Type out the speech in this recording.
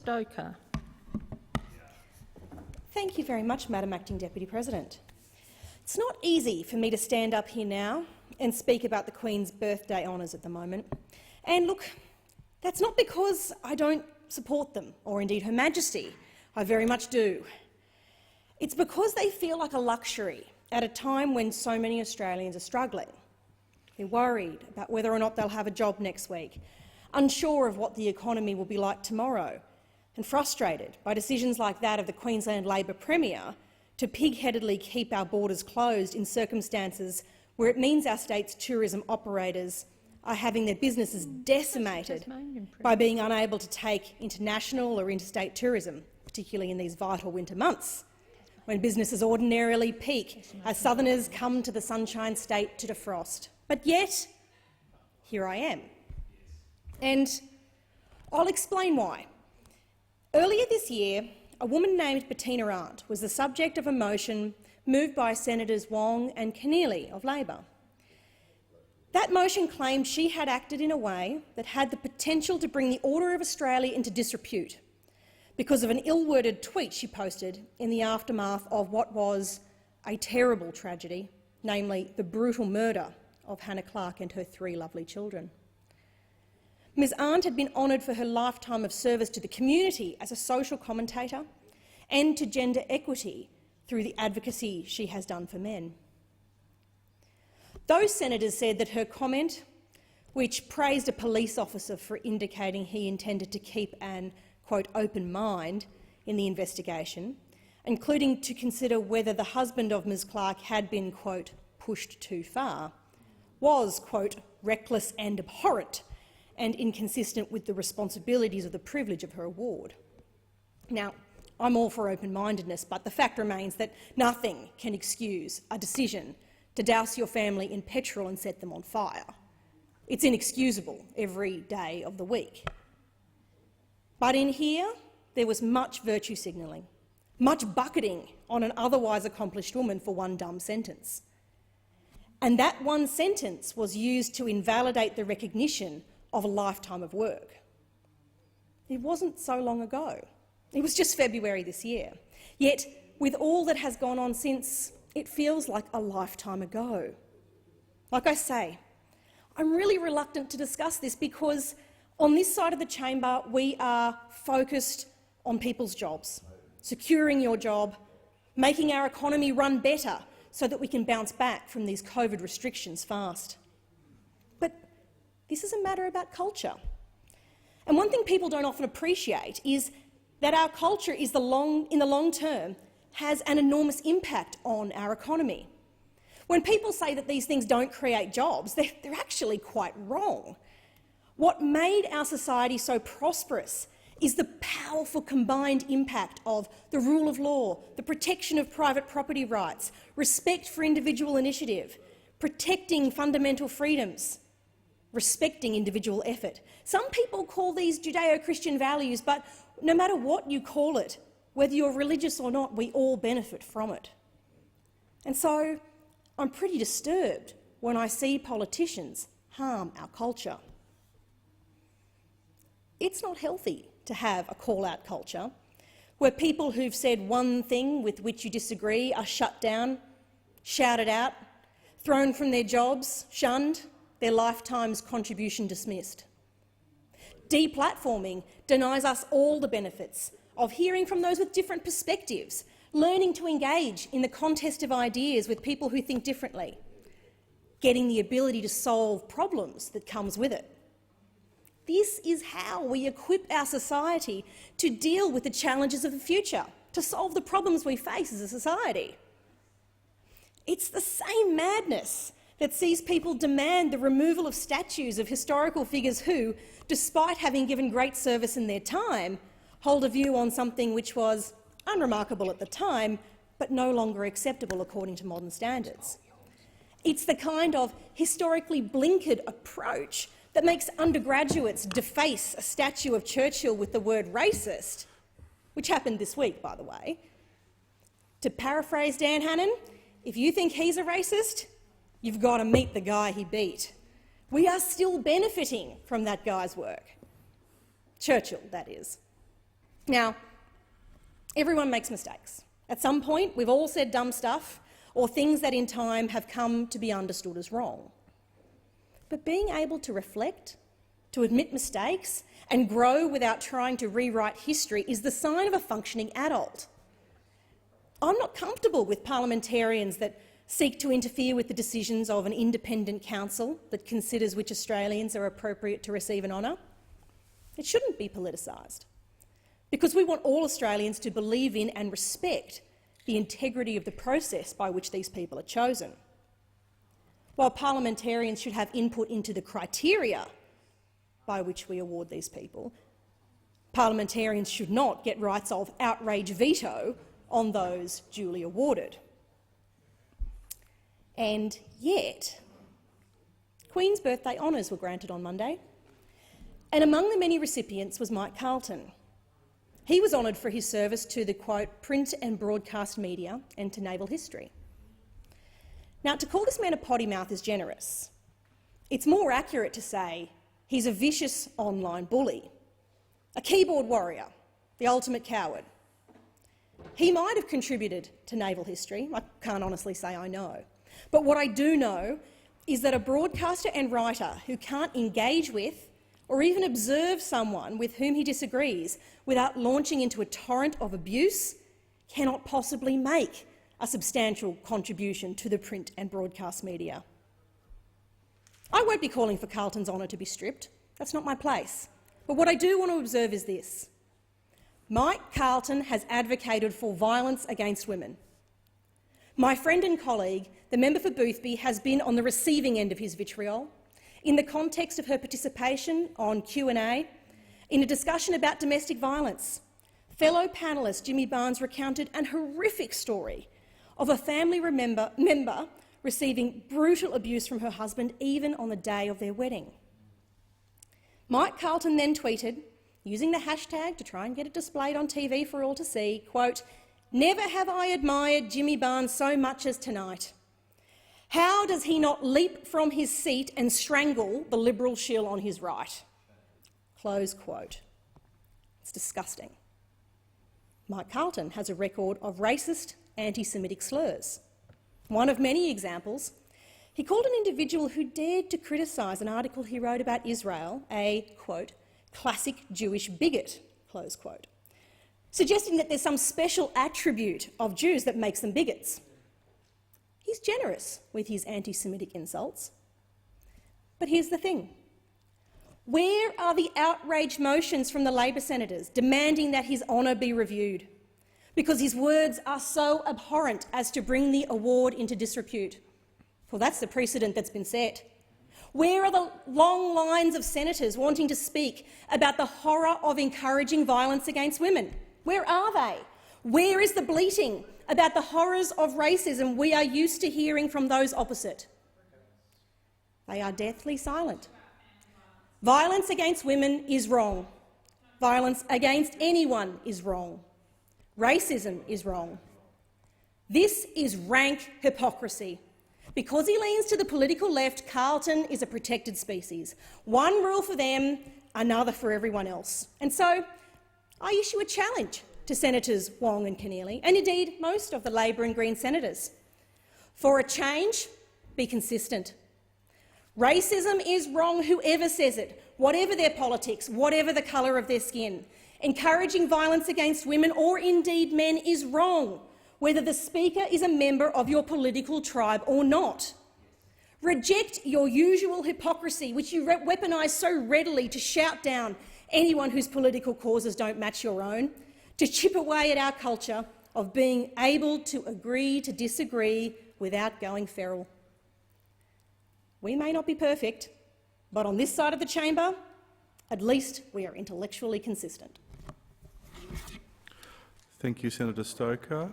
Stoker. Thank you very much, Madam Acting Deputy President. It's not easy for me to stand up here now and speak about the Queen's birthday honours at the moment. And look, that's not because I don't support them, or indeed Her Majesty. I very much do. It's because they feel like a luxury at a time when so many Australians are struggling. They're worried about whether or not they'll have a job next week, unsure of what the economy will be like tomorrow, and frustrated by decisions like that of the Queensland Labor Premier to pig-headedly keep our borders closed in circumstances where it means our state's tourism operators are having their businesses decimated by being unable to take international or interstate tourism, particularly in these vital winter months, when businesses ordinarily peak as southerners come to the Sunshine State to defrost. But yet, here I am. And I'll explain why. Earlier this year, a woman named Bettina Arndt was the subject of a motion moved by Senators Wong and Keneally of Labor. That motion claimed she had acted in a way that had the potential to bring the order of Australia into disrepute because of an ill-worded tweet she posted in the aftermath of what was a terrible tragedy, namely the brutal murder of Hannah Clark and her 3 lovely children. Ms Arndt had been honoured for her lifetime of service to the community as a social commentator and to gender equity through the advocacy she has done for men. Those senators said that her comment, which praised a police officer for indicating he intended to keep an, quote, open mind in the investigation, including to consider whether the husband of Ms Clark had been, quote, pushed too far, was, quote, reckless and abhorrent and inconsistent with the responsibilities of the privilege of her award. Now, I'm all for open-mindedness, but the fact remains that nothing can excuse a decision to douse your family in petrol and set them on fire. It's inexcusable every day of the week. But in here, there was much virtue signalling, much bucketing on an otherwise accomplished woman for one dumb sentence. And that one sentence was used to invalidate the recognition of a lifetime of work. It wasn't so long ago. It was just February this year. Yet, with all that has gone on since, it feels like a lifetime ago. Like I say, I'm really reluctant to discuss this because on this side of the chamber we are focused on people's jobs, securing your job, making our economy run better so that we can bounce back from these COVID restrictions fast. But this is a matter about culture. And one thing people don't often appreciate is that our culture is in the long term has an enormous impact on our economy. When people say that these things don't create jobs, they're actually quite wrong. What made our society so prosperous is the powerful combined impact of the rule of law, the protection of private property rights, respect for individual initiative, protecting fundamental freedoms, respecting individual effort. Some people call these Judeo-Christian values, but no matter what you call it, whether you're religious or not, we all benefit from it. And so I'm pretty disturbed when I see politicians harm our culture. It's not healthy to have a call-out culture where people who've said one thing with which you disagree are shut down, shouted out, thrown from their jobs, shunned, their lifetime's contribution dismissed. Deplatforming denies us all the benefits of hearing from those with different perspectives, learning to engage in the contest of ideas with people who think differently, getting the ability to solve problems that comes with it. This is how we equip our society to deal with the challenges of the future, to solve the problems we face as a society. It's the same madness that sees people demand the removal of statues of historical figures who, despite having given great service in their time, hold a view on something which was unremarkable at the time, but no longer acceptable according to modern standards. It's the kind of historically blinkered approach that makes undergraduates deface a statue of Churchill with the word racist, which happened this week, by the way. To paraphrase Dan Hannan, if you think he's a racist, you've got to meet the guy he beat. We are still benefiting from that guy's work. Churchill, that is. Now, everyone makes mistakes. At some point, we've all said dumb stuff or things that in time have come to be understood as wrong. But being able to reflect, to admit mistakes and grow without trying to rewrite history is the sign of a functioning adult. I'm not comfortable with parliamentarians that seek to interfere with the decisions of an independent council that considers which Australians are appropriate to receive an honour. It shouldn't be politicised, because we want all Australians to believe in and respect the integrity of the process by which these people are chosen. While parliamentarians should have input into the criteria by which we award these people, parliamentarians should not get rights of outrage veto on those duly awarded. And yet, Queen's Birthday honours were granted on Monday, and among the many recipients was Mike Carlton. He was honoured for his service to the, quote, print and broadcast media and to naval history. Now, to call this man a potty mouth is generous. It's more accurate to say he's a vicious online bully, a keyboard warrior, the ultimate coward. He might have contributed to naval history. I can't honestly say I know. But what I do know is that a broadcaster and writer who can't engage with or even observe someone with whom he disagrees without launching into a torrent of abuse cannot possibly make a substantial contribution to the print and broadcast media. I won't be calling for Carlton's honour to be stripped. That's not my place. But what I do want to observe is this. Mike Carlton has advocated for violence against women. My friend and colleague, the member for Boothby, has been on the receiving end of his vitriol in the context of her participation on Q&A in a discussion about domestic violence. Fellow panellist Jimmy Barnes recounted an horrific story of a family member receiving brutal abuse from her husband even on the day of their wedding. Mike Carlton then tweeted, using the hashtag to try and get it displayed on TV for all to see, quote, "Never have I admired Jimmy Barnes so much as tonight. How does he not leap from his seat and strangle the Liberal shill on his right?" Close quote. It's disgusting. Mike Carlton has a record of racist, anti-Semitic slurs. One of many examples, he called an individual who dared to criticise an article he wrote about Israel a, quote, "classic Jewish bigot," close quote, suggesting that there's some special attribute of Jews that makes them bigots. He's generous with his anti-Semitic insults. But here's the thing. Where are the outraged motions from the Labor senators demanding that his honour be reviewed? Because his words are so abhorrent as to bring the award into disrepute. Well, that's the precedent that's been set. Where are the long lines of senators wanting to speak about the horror of encouraging violence against women? Where are they? Where is the bleating about the horrors of racism we are used to hearing from those opposite? They are deathly silent. Violence against women is wrong. Violence against anyone is wrong. Racism is wrong. This is rank hypocrisy. Because he leans to the political left, Carlton is a protected species. One rule for them, another for everyone else. And so I issue a challenge to Senators Wong and Keneally, and indeed most of the Labor and Green senators. For a change, be consistent. Racism is wrong, whoever says it, whatever their politics, whatever the colour of their skin. Encouraging violence against women or indeed men is wrong, whether the Speaker is a member of your political tribe or not. Reject your usual hypocrisy, which you weaponise so readily to shout down anyone whose political causes don't match your own, to chip away at our culture of being able to agree to disagree without going feral. We may not be perfect, but on this side of the chamber, at least we are intellectually consistent. Thank you, Senator Stoker.